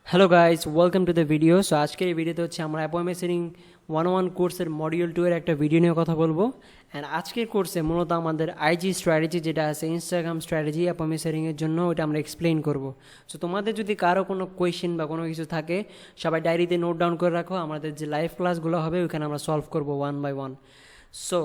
Hello guys, welcome to the video. So আজকের এই ভিডিওতে হচ্ছে আমরা অ্যাপয়েন্টমেন্ট সেটিং 101 কোর্সের মডিউল 2 এর একটা ভিডিও নিয়ে কথা বলবো। অ্যান্ড আজকের কোর্সে মূলত আমাদের আইজি স্ট্র্যাটেজি যেটা আছে, ইনস্টাগ্রাম স্ট্র্যাটেজি অ্যাপয়েন্টমেন্ট সেটিংয়ের জন্য, ওটা আমরা এক্সপ্লেন করব। সো তোমাদের যদি কারো কোনো কোয়েশ্চেন বা কোনো কিছু থাকে, সবাই ডায়েরিতে নোট ডাউন করে রাখো। আমাদের যে লাইভ ক্লাসগুলো হবে ওইখানে আমরা সলভ করবো ওয়ান বাই ওয়ান। সো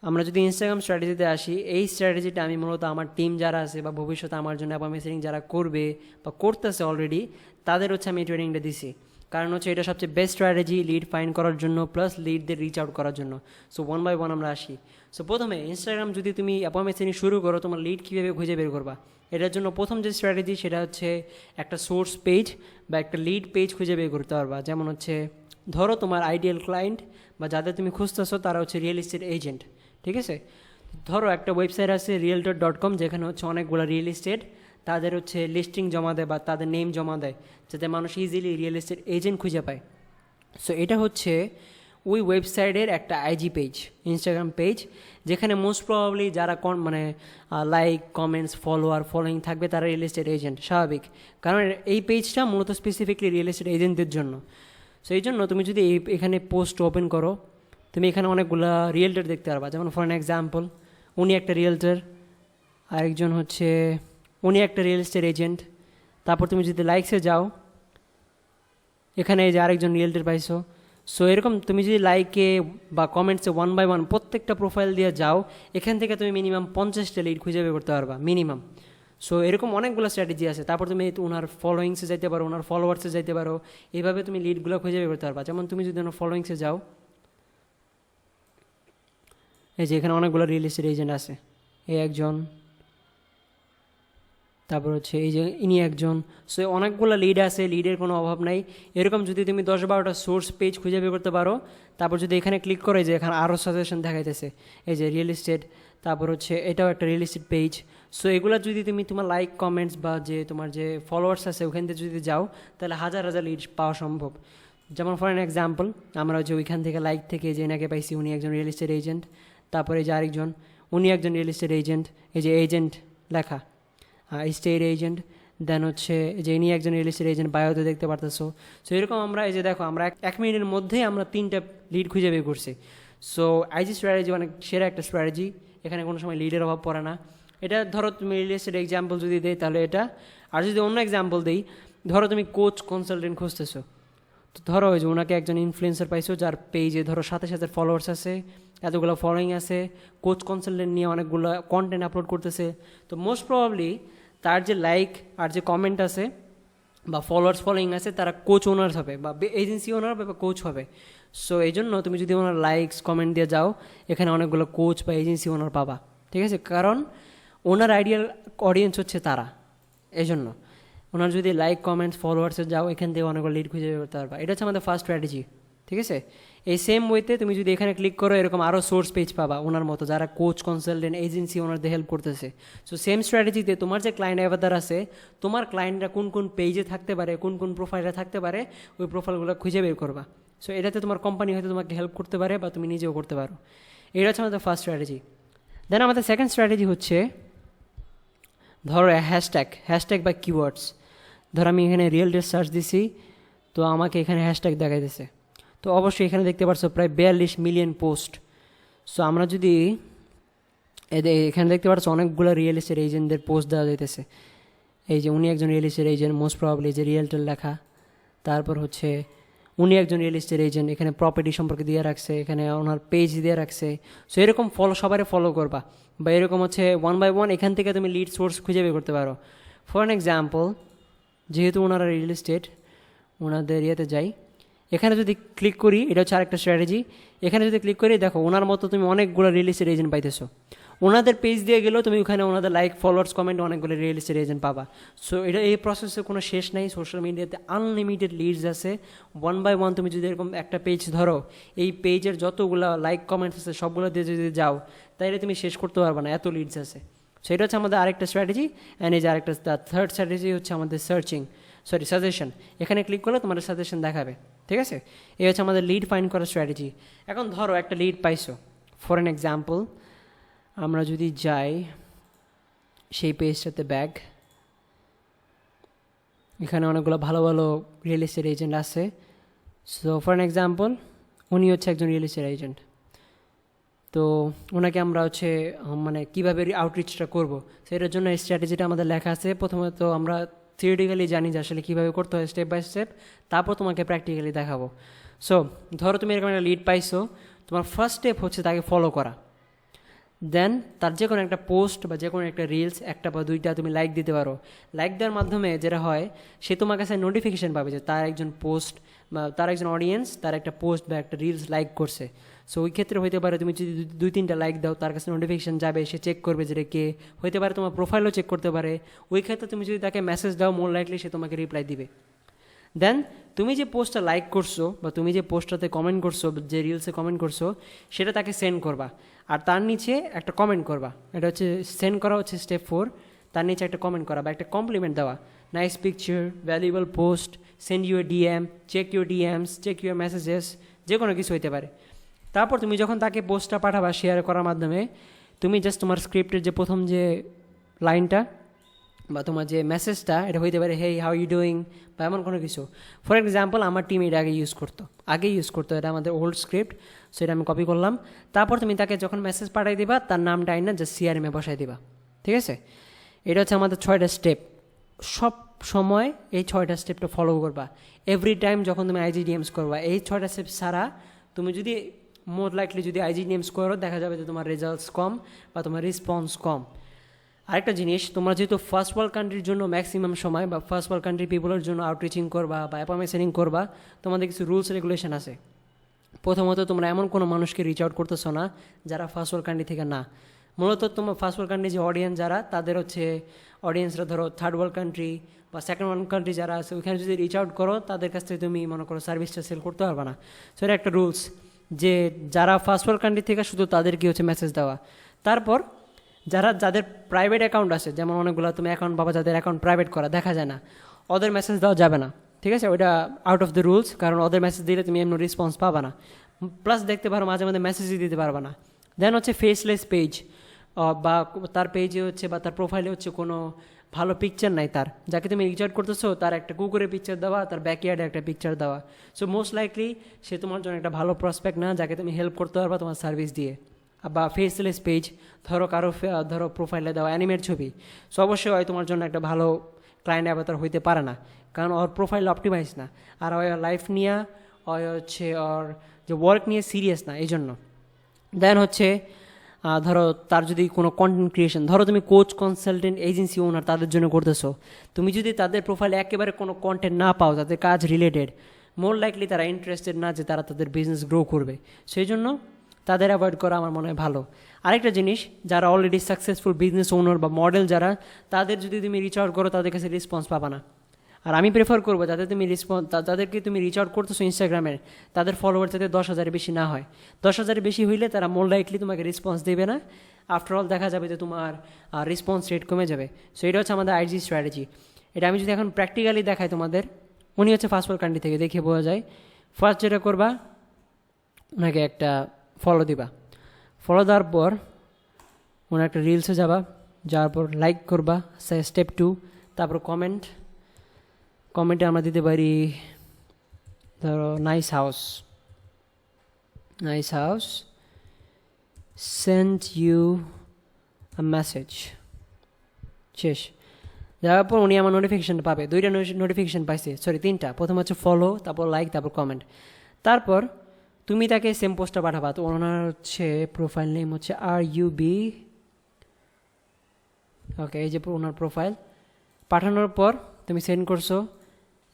আমরা যদি ইনস্টাগ্রাম স্ট্র্যাটেজিতে আসি, এই স্ট্র্যাটেজিটা আমি মূলত আমার টিম যারা আছে বা ভবিষ্যতে আমার জন্য অ্যাপয়েন্টমেন্ট সেটিং যারা করবে বা করতেছে অলরেডি, তাদের হচ্ছে আমি এই ট্রেনিংটা দিছি। কারণ হচ্ছে এটা সবচেয়ে বেস্ট স্ট্র্যাটেজি লিড ফাইন্ড করার জন্য, প্লাস লিডদের রিচ আউট করার জন্য। সো ওয়ান বাই ওয়ান আমরা আসি। সো প্রথমে ইনস্টাগ্রাম যদি তুমি অ্যাপয়েন্টমেন্ট সেটিং শুরু করো, তোমার লিড কীভাবে খুঁজে বের করবা, এটার জন্য প্রথম যে স্ট্র্যাটেজি সেটা হচ্ছে একটা সোর্স পেজ বা একটা লিড পেজ খুঁজে বের করতে পারবা। যেমন হচ্ছে ধরো তোমার আইডিয়াল ক্লায়েন্ট বা যাদের তুমি খুঁজতেছো তারা হচ্ছে রিয়েল এস্টেট এজেন্ট, ঠিক আছে? ধরো একটা ওয়েবসাইট আছে realtor.com, যেখানে হচ্ছে অনেকগুলো রিয়েল এস্টেট তাদের হচ্ছে লিস্টিং জমা দেয় বা তাদের নেম জমা দেয়, যাতে মানুষ ইজিলি রিয়েল এস্টেট এজেন্ট খুঁজে পায়। সো এটা হচ্ছে ওই ওয়েবসাইটের একটা আইজি পেজ, ইনস্টাগ্রাম পেজ, যেখানে মোস্ট প্রবাবলি যারা লাইক, কমেন্টস, ফলোয়িং থাকবে তারা রিয়েল এস্টেট এজেন্ট, স্বাভাবিক। কারণ এই পেজটা মূলত স্পেসিফিকলি রিয়েল এস্টেট এজেন্টদের জন্য। সো এই জন্য তুমি যদি এখানে পোস্ট ওপেন করো, তুমি এখানে অনেকগুলো রিয়েলটার দেখতে পারবা। যেমন ফর অ্যান এক্সাম্পল, উনি একটা রিয়েলটার, আরেকজন হচ্ছে উনি একটা রিয়েল এস্টেট এজেন্ট। তারপর তুমি যদি লাইকসে যাও, এখানে এই যে আরেকজন রিয়েলটার পাইছো। সো এরকম তুমি যদি লাইকে বা কমেন্টসে ওয়ান বাই ওয়ান প্রত্যেকটা প্রোফাইল দিয়ে যাও, এখান থেকে তুমি মিনিমাম 50টা লিড খুঁজে বের করতে পারবা মিনিমাম। সো এরকম অনেকগুলো স্ট্র্যাটেজি আছে। তারপর তুমি ওনার ফলোয়িংসে যাইতে পারো, ওনার ফলোয়ার্সে যাইতে পারো, এইভাবে তুমি লিডগুলো খুঁজে বের করতে পারবা। যেমন তুমি যদি ওনার ফলোয়িংসে যাও, এই যে এখানে অনেকগুলো রিয়েল এস্টেট এজেন্ট আছে, এই একজন, তারপর হচ্ছে এই যে ইনি একজন। সো অনেকগুলো লিড আছে, লিডের কোনো অভাব নাই। এরকম যদি তুমি 10-12টা সোর্স পেজ খুঁজে বের করতে পারো, তারপর যদি এখানে ক্লিক করে, যে এখানে আরও সাজেশন দেখাইতেছে, এই যে রিয়েল এস্টেট, তারপর হচ্ছে এটাও একটা রিয়েল এস্টেট পেজ। সো এগুলো যদি তুমি তোমার লাইক, কমেন্টস বা যে তোমার যে ফলোয়ার্স আছে ওখান থেকে যদি যাও, তাহলে হাজার হাজার লিড পাওয়া সম্ভব। যেমন ফর অ্যান এক্সাম্পল, আমরা হচ্ছে ওইখান থেকে লাইক থেকে যে এনাকে পাইছি, উনি একজন রিয়েল এস্টেট এজেন্ট। তারপরে এই যে আরেকজন, উনি একজন রিয়েল এস্টেট এজেন্ট, এই যে এজেন্ট লেখা, স্টেট এজেন্ট। দেন হচ্ছে যে ইনি একজন রিয়েল এস্টেট এজেন্ট, বায়োতে দেখতে পারতেছো। সো এরকম আমরা এই যে দেখো, আমরা এক মিনিটের মধ্যেই আমরা 3টা লিড খুঁজে বের করছি। সো আইজি স্ট্র্যাটেজি অনেক সেরা একটা স্ট্র্যাটেজি, এখানে কোনো সময় লিডের অভাব পড়ে না। এটা ধরো তুমি রিয়েল এস্টেট এক্সাম্পল যদি দেই তাহলে এটা, আর যদি অন্য এক্সাম্পল দিই, ধরো তুমি কোচ কনসালটেন্ট খুঁজতেছো, তো ধরো ওই যে ওনাকে একজন ইনফ্লুয়েন্সার পাইছো যার পেজে ধরো 27,000 ফলোয়ার্স আছে, এতগুলো ফলোয়িং আছে, কোচ কনসালটেন্ট নিয়ে অনেকগুলো কন্টেন্ট আপলোড করতেছে। তো মোস্ট প্রবাবলি তার যে লাইক আর যে কমেন্ট আছে বা ফলোয়িং আছে, তারা কোচ ওনার হবে বা এজেন্সি ওনার হবে বা কোচ হবে। সো এই জন্য তুমি যদি ওনার লাইকস, কমেন্ট দিয়ে যাও, এখানে অনেকগুলো কোচ বা এজেন্সি ওনার পাবা, ঠিক আছে? কারণ ওনার আইডিয়াল অডিয়েন্স হচ্ছে তারা, এই জন্য ওনার যদি লাইক, কমেন্টস, ফলোয়ার্সে যাও, এখান থেকে অনেকগুলো লিড খুঁজে বের করতে পারবা। এটা হচ্ছে আমাদের ফার্স্ট স্ট্র্যাটেজি, ঠিক আছে? এই সেম ওয়েতে তুমি যদি এখানে ক্লিক করো, এরকম আরও সোর্স পেজ পাবা ওনার মতো, যারা কোচ, কনসালটেন্ট, এজেন্সি ওনারদের হেল্প করতেছে। সো সেম স্ট্র্যাটেজিতে তোমার যে ক্লায়েন্ট অ্যাভাতার আছে, তোমার ক্লায়েন্টরা কোন কোন পেজে থাকতে পারে, কোন কোন প্রোফাইলে থাকতে পারে, ওই প্রোফাইলগুলো খুঁজে বের করবা। সো এটাতে তোমার কোম্পানি হয়তো তোমাকে হেল্প করতে পারে বা তুমি নিজেও করতে পারো। এটা হচ্ছে আমাদের ফার্স্ট স্ট্র্যাটেজি। দেন আমাদের সেকেন্ড স্ট্র্যাটেজি হচ্ছে, ধরো হ্যাশট্যাগ বা কিওয়ার্ডস। ধর আমি এখানে রিয়েল ডেট সার্চ দিছি, তো আমাকে এখানে হ্যাশট্যাগ দেখাইতেছে। তো অবশ্যই এখানে দেখতে পাচ্ছ প্রায় 42 মিলিয়ন পোস্ট। সো আমরা যদি এখানে দেখতে পাচ্ছ অনেকগুলো রিয়েল এস্টেট এজেন্টদের পোস্ট দেওয়া যাইতেছে। এই যে উনি একজন real estate agent, most probably যে রিয়েলটার লেখা। তারপর হচ্ছে উনি একজন রিয়েল এস্টেট এজেন্ট, এখানে প্রপার্টি সম্পর্কে দিয়ে রাখছে, এখানে ওনার পেজ দিয়ে রাখছে। সো এরকম সবাই ফলো করবা, বা এরকম হচ্ছে ওয়ান বাই ওয়ান এখান থেকে তুমি লিড সোর্স খুঁজে বের করতে পারো। ফর অ্যান এক্সাম্পল, যেহেতু ওনারা রিয়েল এস্টেট, ওনাদের ইয়েতে যাই, এখানে যদি ক্লিক করি, এটা হচ্ছে আরেকটা স্ট্র্যাটেজি। এখানে যদি ক্লিক করি, দেখো ওনার মতো তুমি অনেকগুলো রিয়েল এস্টেট এজেন্ট পাইতেছো। ওনাদের পেজ দিয়ে গেলেও তুমি ওখানে ওনাদের লাইক, ফলোয়ার্স, কমেন্ট অনেকগুলো রিয়েল এস্টেট এজেন্ট পাবা। সো এটা এই প্রসেসের কোনো শেষ নাই। সোশ্যাল মিডিয়াতে আনলিমিটেড লিডস আছে। ওয়ান বাই ওয়ান তুমি যদি এরকম একটা পেজ ধরো, এই পেজের যতগুলো লাইক, কমেন্টস আছে সবগুলো দিয়ে যদি যাও, তাইলে তুমি শেষ করতে পারবে না, এত লিডস আছে। সেটা হচ্ছে আমাদের আরেকটা স্ট্র্যাটেজি। অ্যান্ড এই যে আরেকটা থার্ড স্ট্র্যাটেজি হচ্ছে আমাদের সাজেশন। এখানে ক্লিক করলে তোমাদের সাজেশন দেখাবে, ঠিক আছে? এই হচ্ছে আমাদের লিড ফাইন্ড করার স্ট্র্যাটেজি। এখন ধরো একটা লিড পাইছো, ফর অ্যান এক্সাম্পল আমরা যদি যাই সেই পেজটাতে ব্যাক, এখানে অনেকগুলো ভালো ভালো রিয়েল এস্টেট এজেন্ট আছে। সো ফর অ্যান এক্সাম্পল, উনি হচ্ছে একজন রিয়েল এস্টেট এজেন্ট। তো ওনাকে আমরা হচ্ছে মানে কীভাবে আউটরিচটা করবো সেটার জন্য এই স্ট্র্যাটেজিটা আমাদের লেখা আছে। প্রথমত আমরা থিওরিটিক্যালি জানি যে আসলে কীভাবে করতে হয় স্টেপ বাই স্টেপ, তারপর তোমাকে প্র্যাকটিক্যালি দেখাবো। সো ধরো তুমি এরকম একটা লিড পাইছো, তোমার ফার্স্ট স্টেপ হচ্ছে তাকে ফলো করা। দেন তার যে কোনো একটা পোস্ট বা যে কোনো একটা রিলস, একটা বা দুইটা তুমি লাইক দিতে পারো। লাইক দেওয়ার মাধ্যমে যেটা হয়, সে তোমার কাছে নোটিফিকেশান পাবে যে তার একজন পোস্ট বা তার একজন অডিয়েন্স তার একটা পোস্ট বা একটা রিলস লাইক করছে। সো ওই ক্ষেত্রে হইতে পারে তুমি যদি 2-3টা লাইক দাও, তার কাছে নোটিফিকেশান যাবে, সে চেক করবে যে কে, হইতে পারে তোমার প্রোফাইলও চেক করতে পারে। ওই ক্ষেত্রে তুমি যদি তাকে মেসেজ দাও, মোর লাইকলি সে তোমাকে রিপ্লাই দিবে। দেন তুমি যে পোস্টটা লাইক করছো বা তুমি যে পোস্টটাতে কমেন্ট করছো, যে রিলসে কমেন্ট করছো, সেটা তাকে সেন্ড করবা। আর তার নিচে একটা কমেন্ট করবা। এটা হচ্ছে সেন্ড করা হচ্ছে স্টেপ 4। তার নিচে একটা কমেন্ট করা বা একটা কমপ্লিমেন্ট দেওয়া, nice picture, valuable post, send your DM, check your DMs, check your messages, যে কোনো কিছু হইতে পারে। তারপর তুমি যখন তাকে পোস্টটা পাঠাবা শেয়ার করার মাধ্যমে, তুমি জাস্ট তোমার স্ক্রিপ্টের যে প্রথম যে লাইনটা বা তোমার যে মেসেজটা, এটা হইতে পারে হেই হাউ ইউ ডুইং বা এমন কোনো কিছু। ফর এক্সাম্পল আমার টিম এটা আগে ইউজ করতো, এটা আমাদের ওল্ড স্ক্রিপ্ট। সো এটা আমি কপি করলাম। তারপর তুমি তাকে যখন মেসেজ পাঠাই দিবা, তার নামটা আইনা জাস্ট সিআরএমে বসাই দিবা। ঠিক আছে, এটা হচ্ছে আমাদের 6টা স্টেপ। সব সময় এই 6টা স্টেপটা ফলো করবা এভরি টাইম যখন তুমি আইজিডিএমস করবা। এই 6টা স্টেপ ছাড়া তুমি যদি মোর লাইকলি যদি আইজিডিএমস করো, দেখা যাবে যে তোমার রেজাল্টস কম বা তোমার রেসপন্স কম। আরেকটা জিনিস, তোমরা যেহেতু ফার্স্ট ওয়ার্ল্ড কান্ট্রির জন্য ম্যাক্সিমাম সময় বা ফার্স্ট ওয়ার্ল্ড কান্ট্রি পিপলের জন্য আউটরিচিং করবা বা অ্যাপয়েন্টমেন্ট করবা, তোমাদের কিছু রুলস রেগুলেশন আছে। প্রথমত, তোমরা এমন কোনো মানুষকে রিচ আউট করতেছো না যারা ফার্স্ট ওয়ার্ল্ড কান্ট্রি থেকে না। মূলত তোমার ফার্স্ট ওয়ার্ল্ড কান্ট্রি যে অডিয়েন্স যারা, তাদের হচ্ছে অডিয়েন্সরা ধরো থার্ড ওয়ার্ল্ড কান্ট্রি বা সেকেন্ড ওয়ার্ল্ড কান্ট্রি যারা আছে, ওইখানে যদি রিচ আউট করো, তাদের কাছ থেকে তুমি মনে করো সার্ভিসটা সেল করতে পারবে না। সো এটা একটা রুলস যে যারা ফার্স্ট ওয়ার্ল্ড কান্ট্রি থেকে, শুধু তাদেরকে হচ্ছে মেসেজ দেওয়া। তারপর যাদের প্রাইভেট অ্যাকাউন্ট আছে, যেমন অনেকগুলো তুমি অ্যাকাউন্ট পাবা যাদের অ্যাকাউন্ট প্রাইভেট করা দেখা যায় না, ওদের মেসেজ দেওয়া যাবে না। ঠিক আছে, ওইটা আউট অফ দ্য রুলস, কারণ ওদের মেসেজ দিলে তুমি এমন রেসপন্স পাবা না। প্লাস দেখতে পারো মাঝে মাঝে মেসেজই দিতে পারবা না। দেন হচ্ছে ফেসলেস পেজ, বা তার পেজে হচ্ছে বা তার প্রোফাইলে হচ্ছে কোনো ভালো পিকচার নাই তার, যাকে তুমি রিচ আউট করতেছো তার একটা কুকুরের পিকচার দেওয়া, তার ব্যাকইয়ার্ডে একটা পিকচার দেওয়া। সো মোস্ট লাইকলি সে তোমার জন্য একটা ভালো প্রসপেক্ট না, যাকে তুমি হেল্প করতে পারবা তোমার সার্ভিস দিয়ে। বা ফেসলেস পেজ, ধরো প্রোফাইলে দেওয়া অ্যানিমেট ছবি, সো অবশ্যই হয় তোমার জন্য একটা ভালো ক্লায়েন্ট অ্যাভাতার হইতে পারে না, কারণ ওর প্রোফাইল অপটিমাইজ না, আর ওর লাইফ নিয়ে হচ্ছে ওর যে ওয়ার্ক নিয়ে সিরিয়াস না, এই জন্য। দেন হচ্ছে ধরো তার যদি কোনো কন্টেন্ট ক্রিয়েশন, ধরো তুমি কোচ, কনসালটেন্ট, এজেন্সি ওনার তাদের জন্য করতেছো, তুমি যদি তাদের প্রোফাইলে একেবারে কোনো কন্টেন্ট না পাও তাদের কাজ রিলেটেড, মোর লাইকলি তারা ইন্টারেস্টেড না যে তারা তাদের বিজনেস গ্রো করবে, সেই জন্য তাদের অ্যাভয়েড করা আমার মনে হয় ভালো। আরেকটা জিনিস, যারা অলরেডি সাকসেসফুল বিজনেস ওনার বা মডেল যারা, তাদের যদি তুমি রিচ আউট করো, তাদের কাছে রেসপন্স পাবা না। আর আমি প্রেফার করবো তাদেরকে তুমি রিচ আউট করতেছো ইনস্টাগ্রামে, তাদের ফলোয়ার যাতে 10,000-এর বেশি না হয়। 10,000-এর বেশি হইলে তারা মোর লাইকলি তোমাকে রেসপন্স দেবে না। আফটারঅল দেখা যাবে যে তোমার রেসপন্স রেট কমে যাবে। সো এটা হচ্ছে আমাদের আইজি স্ট্র্যাটেজি। এটা আমি যদি এখন প্র্যাকটিক্যালি দেখাই তোমাদের, উনি হচ্ছে ফার্স্ট ওয়ার্ল্ড কান্ট্রি থেকে, দেখে বোঝা যায়। ফার্স্ট যেটা করবা, ওনাকে একটা ফলো দিবা। ফলো দেওয়ার পর ওনার একটা রিলসে যাওয়ার পর লাইক করবা, স্টেপ 2। তারপর কমেন্টে আমরা দিতে পারি ধরো nice house, send you a message, শেষ। যাওয়ার পর উনি আমার নোটিফিকেশানটা পাবে। 2টা নোটিফিকেশান পাইছে, 3টা। প্রথম হচ্ছে ফলো, তারপর লাইক, তারপর কমেন্ট। তারপর তুমি তাকে সেম পোস্টটা পাঠাবা। তো ওনার হচ্ছে প্রোফাইল নেম হচ্ছে RUB, ওকে, এই যে ওনার প্রোফাইল। পাঠানোর পর তুমি সেন্ড করছো,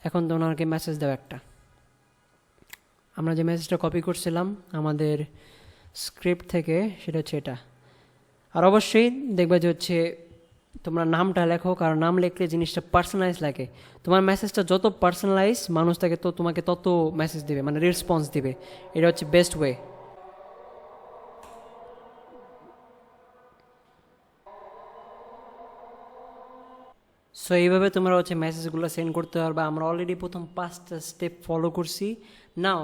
এখন তো ওনাকে মেসেজ দাও একটা। আমরা যে মেসেজটা কপি করছিলাম আমাদের স্ক্রিপ্ট থেকে, সেটা হচ্ছে এটা। আর অবশ্যই দেখবে যে হচ্ছে তোমরা নামটা লেখো, কারণ নাম লিখলে জিনিসটা পার্সোনালাইজ লাগে। তোমার মেসেজটা যত পার্সোনালাইজ, মানুষ তাকে তো তোমাকে তত মেসেজ দিবে, মানে রেসপন্স দিবে। এটা হচ্ছে বেস্ট ওয়ে। সো এইভাবে তোমরা হচ্ছে মেসেজগুলো সেন্ড করতে পারবা। আমরা অলরেডি প্রথম 5টা স্টেপ ফলো করছি। নাও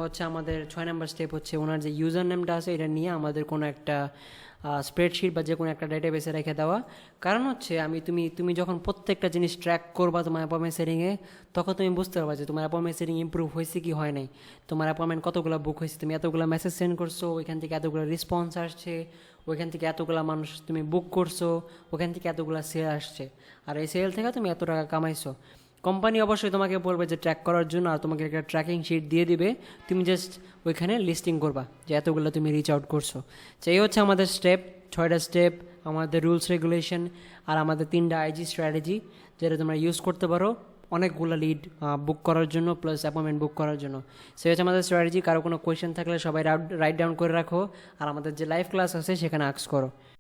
হচ্ছে আমাদের 6 নম্বর স্টেপ হচ্ছে ওনার যে ইউজার নেমটা আছে এটা নিয়ে আমাদের কোনো একটা স্প্রেডশিট বা যে কোনো একটা ডেটাবেসে রেখে দেওয়া। কারণ হচ্ছে তুমি যখন প্রত্যেকটা জিনিস ট্র্যাক করবা তোমার অ্যাপয়েন্টমেন্ট সেটিংয়ে, তখন তুমি বুঝতে পারবা যে তোমার অ্যাপয়েন্টমেন্ট সেটিং ইম্প্রুভ হয়েছে কি হয় নাই, তোমার অ্যাপয়েন্টমেন্ট কতগুলো বুক হয়েছে, তুমি এতগুলো মেসেজ সেন্ড করছো, ওইখান থেকে এতগুলো রেসপন্স আসছে, ওইখান থেকে এতগুলো মানুষ তুমি বুক করছো, ওইখান থেকে এতগুলো সেল আসছে, আর এই সেল থেকে তুমি এত টাকা কামাইছো। কোম্পানি অবশ্যই তোমাকে বলবে যে ট্র্যাক করার জন্য, আর তোমাকে একটা ট্র্যাকিং শিট দিয়ে দিবে, তুমি জাস্ট ওইখানে লিস্টিং করবা যে এতগুলো তুমি রিচ আউট করছো। তো এই হচ্ছে আমাদের স্টেপ, 6টা স্টেপ, আমাদের রুলস রেগুলেশন আর আমাদের 3টা আইজি স্ট্র্যাটেজি, যেটা তোমরা ইউজ করতে পারো অনেকগুলো লিড বুক করার জন্য প্লাস অ্যাপয়েন্টমেন্ট বুক করার জন্য। সে হচ্ছে আমাদের স্ট্র্যাটেজি। কারো কোনো কোয়েশ্চেন থাকলে সবাই রাইট ডাউন করে রাখো, আর আমাদের যে লাইভ ক্লাস আছে সেখানে আস্ক করো।